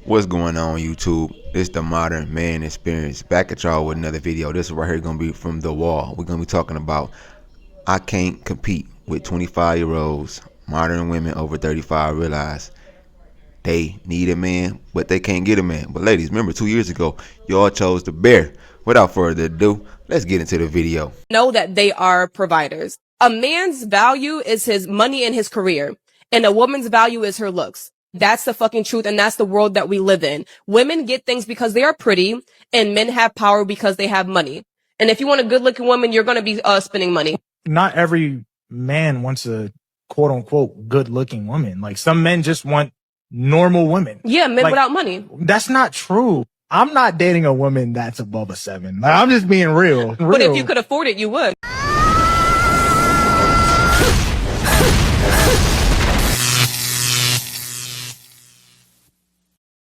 What's going on, YouTube? It's the Modern Man Experience, back at y'all with another video. This is right here gonna be from the wall. We're gonna be talking about I can't compete with 25-year-olds. Modern women over 35 realize they need a man, but they can't get a man. But ladies, remember 2 years ago, y'all chose the bear. Without further ado, let's get into the video. Know that they are providers. A man's value is his money and his career, and a woman's value is her looks. That's the fucking truth, and that's the world that we live in. Women get things because they are pretty, and men have power because they have money. And if you want a good-looking woman, you're going to be spending money. Not every man wants a quote-unquote good-looking woman. Like, some men just want normal women. Yeah, men like, without money. That's not true. I'm not dating a woman that's above a 7. Like, I'm just being real. But if you could afford it, you would.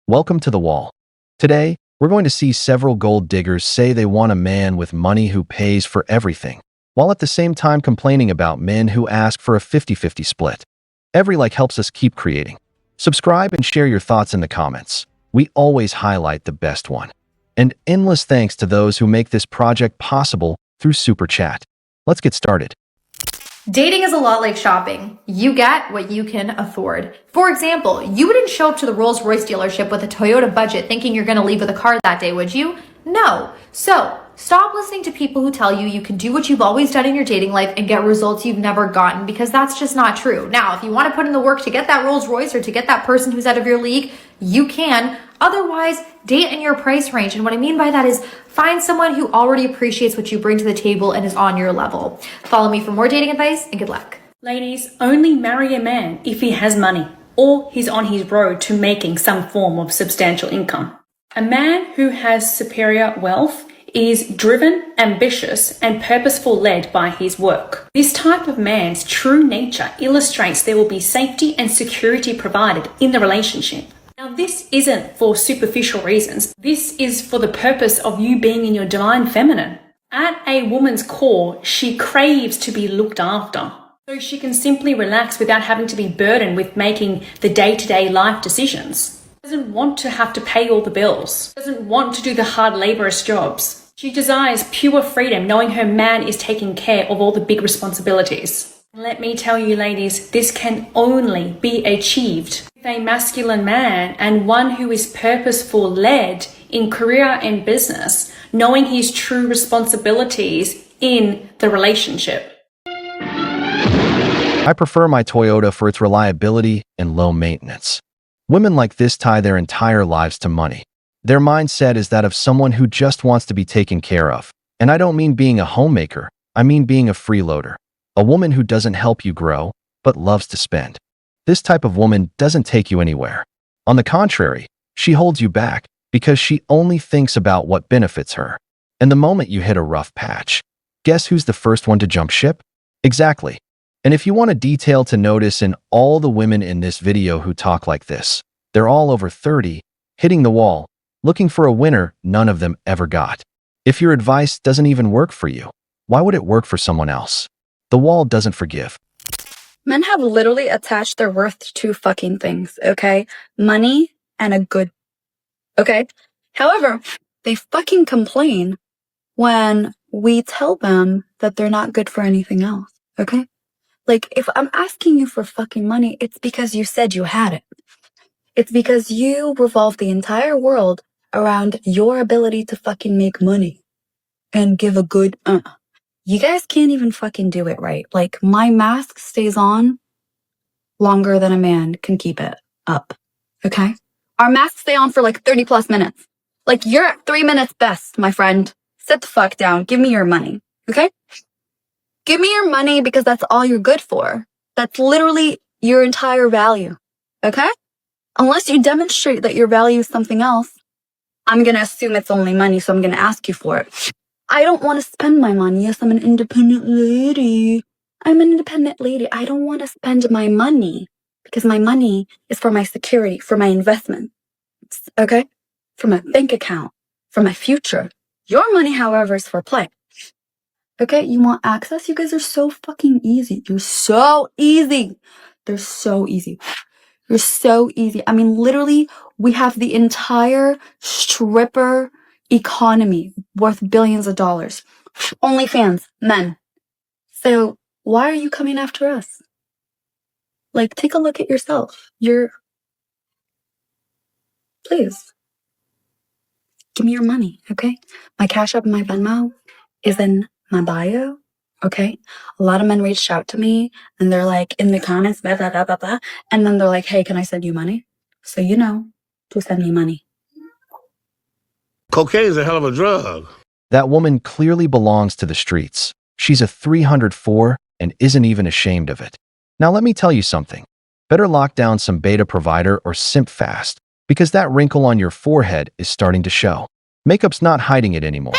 Welcome to The Wall. Today, we're going to see several gold diggers say they want a man with money who pays for everything, while at the same time complaining about men who ask for a 50-50 split. Every like helps us keep creating. Subscribe and share your thoughts in the comments. We always highlight the best one. And endless thanks to those who make this project possible through Super Chat. Let's get started. Dating is a lot like shopping. You get what you can afford. For example, you wouldn't show up to the Rolls-Royce dealership with a Toyota budget thinking you're going to leave with a car that day, would you? No. So, stop listening to people who tell you you can do what you've always done in your dating life and get results you've never gotten, because that's just not true. Now, if you want to put in the work to get that Rolls-Royce or to get that person who's out of your league, you can. Otherwise, date in your price range. And what I mean by that is find someone who already appreciates what you bring to the table and is on your level. Follow me for more dating advice, and good luck. Ladies, only marry a man if he has money or he's on his road to making some form of substantial income. A man who has superior wealth is driven, ambitious, and purposeful led by his work. This type of man's true nature illustrates there will be safety and security provided in the relationship. Now, this isn't for superficial reasons. This is for the purpose of you being in your divine feminine. At a woman's core, she craves to be looked after, so she can simply relax without having to be burdened with making the day-to-day life decisions. Doesn't want to have to pay all the bills. Doesn't want to do the hard laborious jobs. She desires pure freedom, knowing her man is taking care of all the big responsibilities. Let me tell you, ladies, this can only be achieved with a masculine man and one who is purposeful led in career and business, knowing his true responsibilities in the relationship. I prefer my Toyota for its reliability and low maintenance. Women like this tie their entire lives to money. Their mindset is that of someone who just wants to be taken care of. And I don't mean being a homemaker, I mean being a freeloader. A woman who doesn't help you grow, but loves to spend. This type of woman doesn't take you anywhere. On the contrary, she holds you back because she only thinks about what benefits her. And the moment you hit a rough patch, guess who's the first one to jump ship? Exactly. And if you want a detail to notice in all the women in this video who talk like this, they're all over 30, hitting the wall, looking for a winner none of them ever got. If your advice doesn't even work for you, why would it work for someone else? The wall doesn't forgive. Men have literally attached their worth to two fucking things, okay? Money and a good, okay? However, they fucking complain when we tell them that they're not good for anything else, okay? Like, if I'm asking you for fucking money, it's because you said you had it. It's because you revolve the entire world around your ability to fucking make money and give a good, You guys can't even fucking do it right. Like, my mask stays on longer than a man can keep it up, okay? Our masks stay on for like 30 plus minutes. Like, you're at 3 minutes best, my friend. Sit the fuck down. Give me your money, okay? Give me your money because that's all you're good for. That's literally your entire value, okay? Unless you demonstrate that your value is something else, I'm going to assume it's only money, so I'm going to ask you for it. I don't want to spend my money. Yes, I'm an independent lady. I'm an independent lady. I don't want to spend my money because my money is for my security, for my investment, okay? For my bank account, for my future. Your money, however, is for play. Okay, you want access? You guys are so fucking easy. You're so easy. They're so easy. You're so easy. I mean, literally, we have the entire stripper economy worth billions of dollars. OnlyFans, men. So why are you coming after us? Like, take a look at yourself. Please, give me your money, okay? My Cash App and my Venmo is in my bio, okay? A lot of men reached out to me and they're like, in the comments, blah, blah, blah, blah, blah. And then they're like, hey, can I send you money? So you know to send me money. Cocaine is a hell of a drug. That woman clearly belongs to the streets. She's a 304 and isn't even ashamed of it. Now let me tell you something. Better lock down some beta provider or simp fast, because that wrinkle on your forehead is starting to show. Makeup's not hiding it anymore.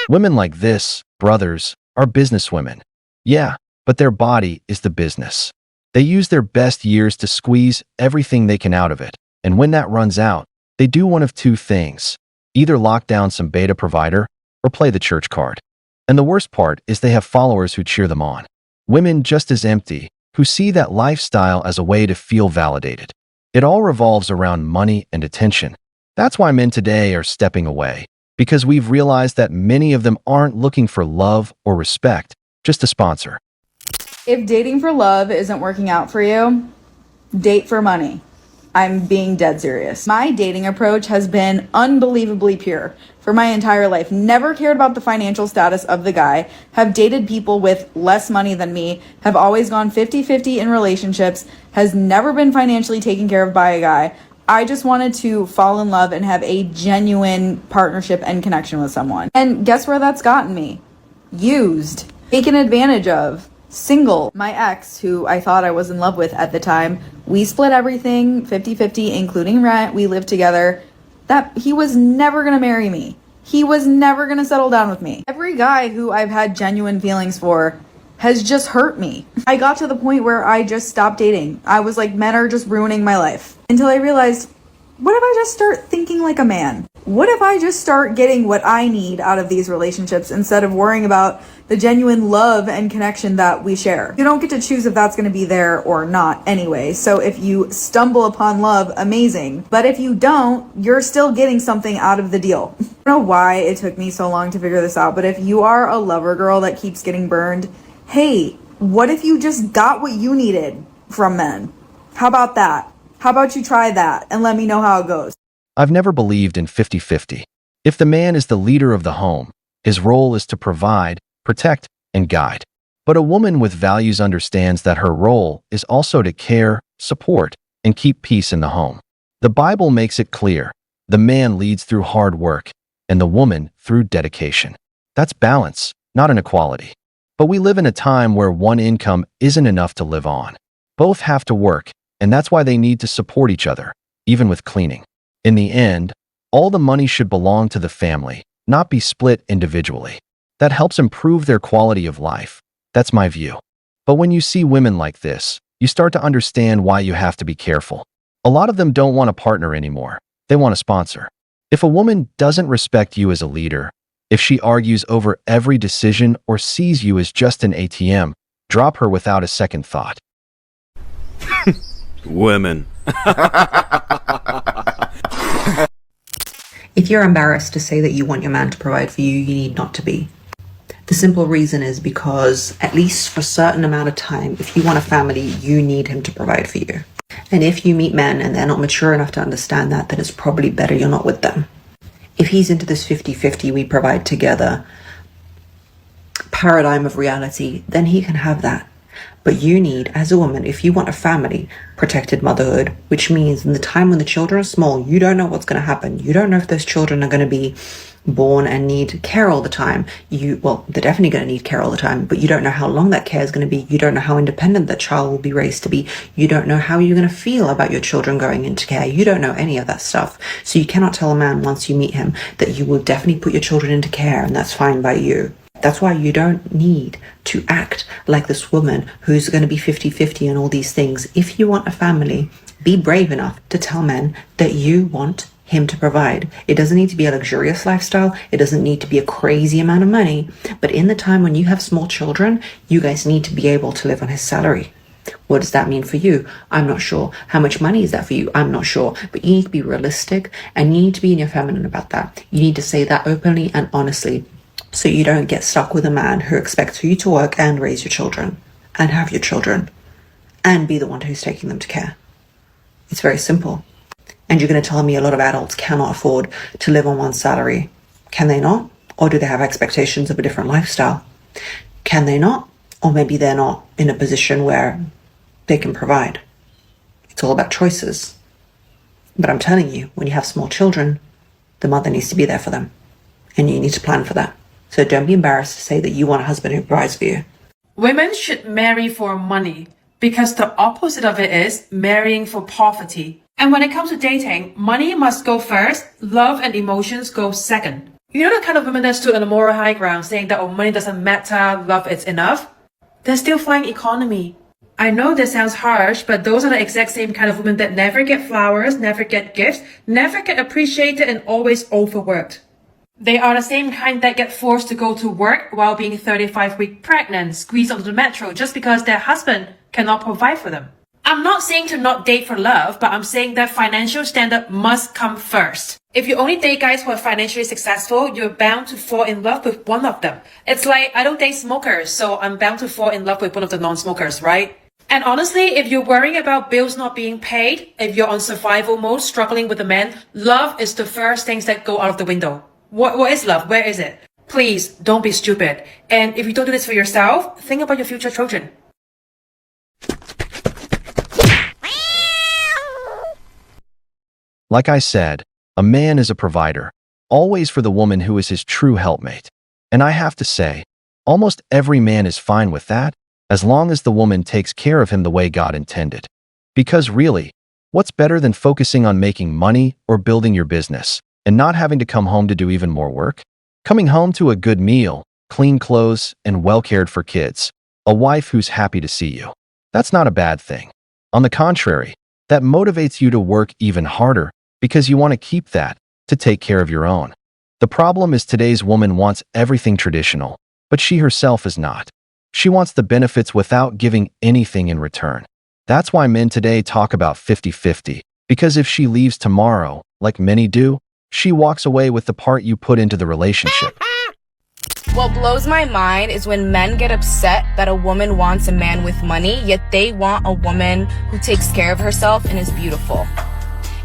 Women like this, brothers, are businesswomen. Yeah, but their body is the business. They use their best years to squeeze everything they can out of it, and when that runs out, they do one of two things. Either lock down some beta provider or play the church card. And the worst part is they have followers who cheer them on. Women just as empty, who see that lifestyle as a way to feel validated. It all revolves around money and attention. That's why men today are stepping away, because we've realized that many of them aren't looking for love or respect, just a sponsor. If dating for love isn't working out for you, date for money. I'm being dead serious. My dating approach has been unbelievably pure for my entire life. Never cared about the financial status of the guy, have dated people with less money than me, have always gone 50-50 in relationships, has never been financially taken care of by a guy. I just wanted to fall in love and have a genuine partnership and connection with someone. And guess where that's gotten me? Used, taken advantage of. Single. My ex, who I thought I was in love with at the time, we split everything 50-50, including rent. We lived together. That he was never gonna marry me. He was never gonna settle down with me. Every guy who I've had genuine feelings for has just hurt me. I got to the point where I just stopped dating. I was like, men are just ruining my life. Until I realized, what if I just start thinking like a man? What if I just start getting what I need out of these relationships instead of worrying about the genuine love and connection that we share? You don't get to choose if that's going to be there or not anyway. So if you stumble upon love, amazing. But if you don't, you're still getting something out of the deal. I don't know why it took me so long to figure this out, but if you are a lover girl that keeps getting burned, hey, what if you just got what you needed from men? How about that? How about you try that and let me know how it goes? I've never believed in 50-50. If the man is the leader of the home, his role is to provide, protect, and guide. But a woman with values understands that her role is also to care, support, and keep peace in the home. The Bible makes it clear. The man leads through hard work, and the woman through dedication. That's balance, not inequality. But we live in a time where one income isn't enough to live on. Both have to work, and that's why they need to support each other, even with cleaning. In the end, all the money should belong to the family, not be split individually. That helps improve their quality of life. That's my view. But when you see women like this, you start to understand why you have to be careful. A lot of them don't want a partner anymore. They want a sponsor. If a woman doesn't respect you as a leader, if she argues over every decision or sees you as just an ATM, drop her without a second thought. Women. If you're embarrassed to say that you want your man to provide for you, you need not to be. The simple reason is because, at least for a certain amount of time, if you want a family, you need him to provide for you. And if you meet men and they're not mature enough to understand that, then it's probably better you're not with them. If he's into this 50-50, we provide together paradigm of reality, then he can have that. But you need, as a woman, if you want a family, protected motherhood, which means in the time when the children are small, you don't know what's going to happen. You don't know if those children are going to be born and need care all the time. Well, they're definitely going to need care all the time, but you don't know how long that care is going to be. You don't know how independent that child will be raised to be. You don't know how you're going to feel about your children going into care. You don't know any of that stuff. So you cannot tell a man once you meet him that you will definitely put your children into care and that's fine by you. That's why you don't need to act like this woman who's going to be 50-50 and all these things. If you want a family, be brave enough to tell men that you want him to provide. It doesn't need to be a luxurious lifestyle. It doesn't need to be a crazy amount of money. But in the time when you have small children, you guys need to be able to live on his salary. What does that mean for you? I'm not sure. How much money is that for you? I'm not sure. But you need to be realistic and you need to be in your feminine about that. You need to say that openly and honestly so you don't get stuck with a man who expects you to work and raise your children and have your children and be the one who's taking them to care. It's very simple. And you're going to tell me a lot of adults cannot afford to live on one salary. Can they not? Or do they have expectations of a different lifestyle? Can they not? Or maybe they're not in a position where they can provide. It's all about choices. But I'm telling you, when you have small children, the mother needs to be there for them. And you need to plan for that. So don't be embarrassed to say that you want a husband who provides for you. Women should marry for money because the opposite of it is marrying for poverty. And when it comes to dating, money must go first, love and emotions go second. You know the kind of women that stood on the moral high ground saying that money doesn't matter, love is enough? They're still flying economy. I know this sounds harsh, but those are the exact same kind of women that never get flowers, never get gifts, never get appreciated and always overworked. They are the same kind that get forced to go to work while being 35-week pregnant, squeezed onto the metro just because their husband cannot provide for them. I'm not saying to not date for love, but I'm saying that financial standard must come first. If you only date guys who are financially successful, you're bound to fall in love with one of them. It's like, I don't date smokers, so I'm bound to fall in love with one of the non-smokers, right? And honestly, if you're worrying about bills not being paid, if you're on survival mode, struggling with a man, love is the first things that go out of the window. What is love? Where is it? Please, don't be stupid. And if you don't do this for yourself, think about your future children. Like I said, a man is a provider, always for the woman who is his true helpmate. And I have to say, almost every man is fine with that, as long as the woman takes care of him the way God intended. Because really, what's better than focusing on making money or building your business, and not having to come home to do even more work? Coming home to a good meal, clean clothes, and well-cared for kids. A wife who's happy to see you. That's not a bad thing. On the contrary, that motivates you to work even harder because you want to keep that, to take care of your own. The problem is today's woman wants everything traditional, but she herself is not. She wants the benefits without giving anything in return. That's why men today talk about 50-50, because if she leaves tomorrow, like many do, she walks away with the part you put into the relationship. What blows my mind is when men get upset that a woman wants a man with money, yet they want a woman who takes care of herself and is beautiful.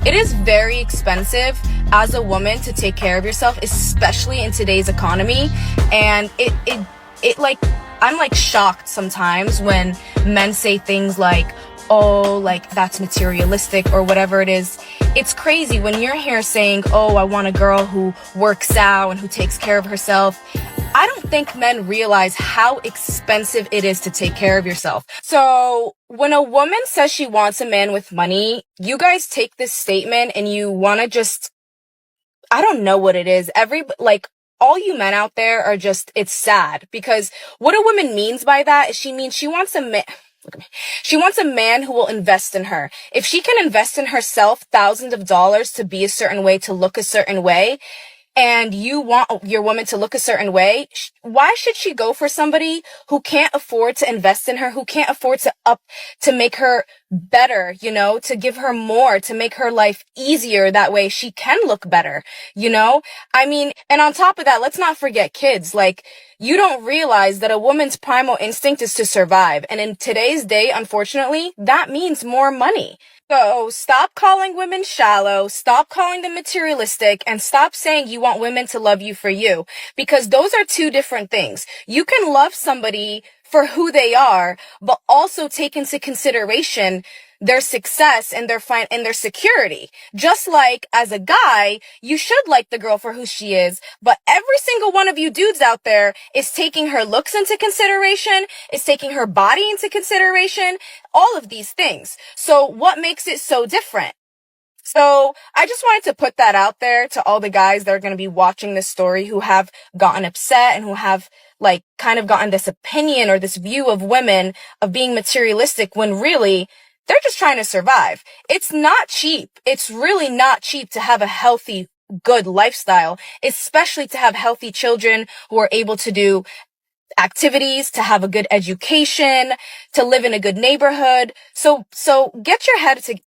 It is very expensive as a woman to take care of yourself, especially in today's economy. And it like, I'm like shocked sometimes when men say things like, oh, like that's materialistic or whatever it is. It's crazy when you're here saying, oh, I want a girl who works out and who takes care of herself. I don't think men realize how expensive it is to take care of yourself. So when a woman says she wants a man with money, you guys take this statement and you want to just, I don't know what it is. All you men out there are just, it's sad because what a woman means by that is she means she wants a man. Look at me. She wants a man who will invest in her. If she can invest in herself thousands of dollars to be a certain way, to look a certain way, and you want your woman to look a certain way, why should she go for somebody who can't afford to invest in her, who can't afford to make her better, to give her more, to make her life easier? That way she can look better, I mean, and on top of that, let's not forget kids. Like, you don't realize that a woman's primal instinct is to survive. And in today's day, unfortunately, that means more money. So stop calling women shallow, stop calling them materialistic, and stop saying you want women to love you for you, because those are two different things. You can love somebody for who they are, but also take into consideration their success and their security. Just like as a guy, you should like the girl for who she is, but every single one of you dudes out there is taking her looks into consideration, is taking her body into consideration, all of these things. So what makes it so different? So I just wanted to put that out there to all the guys that are going to be watching this story who have gotten upset and who have kind of gotten this opinion or this view of women of being materialistic when really they're just trying to survive. It's not cheap. It's really not cheap to have a healthy, good lifestyle, especially to have healthy children who are able to do activities, to have a good education, to live in a good neighborhood. So get your head together.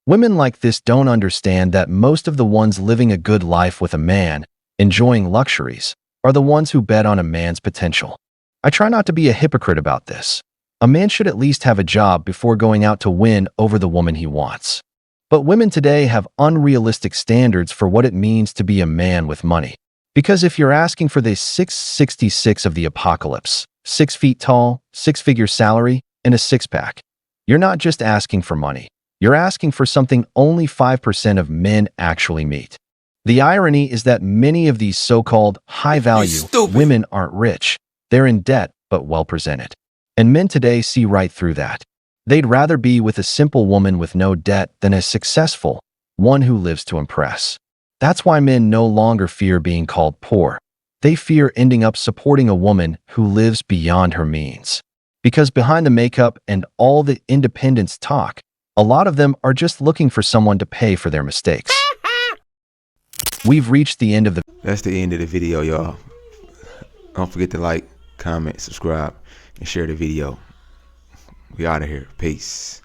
Women like this don't understand that most of the ones living a good life with a man, enjoying luxuries, are the ones who bet on a man's potential. I try not to be a hypocrite about this. A man should at least have a job before going out to win over the woman he wants. But women today have unrealistic standards for what it means to be a man with money. Because if you're asking for the 666 of the apocalypse, 6 feet tall, 6-figure salary, and a six-pack, you're not just asking for money. You're asking for something only 5% of men actually meet. The irony is that many of these so-called high-value women aren't rich. They're in debt, but well-presented. And men today see right through that. They'd rather be with a simple woman with no debt than a successful one who lives to impress. That's why men no longer fear being called poor. They fear ending up supporting a woman who lives beyond her means. Because behind the makeup and all the independence talk, a lot of them are just looking for someone to pay for their mistakes. We've reached the end of the... That's the end of the video, y'all. Don't forget to like, comment, subscribe, and share the video. We out of here. Peace.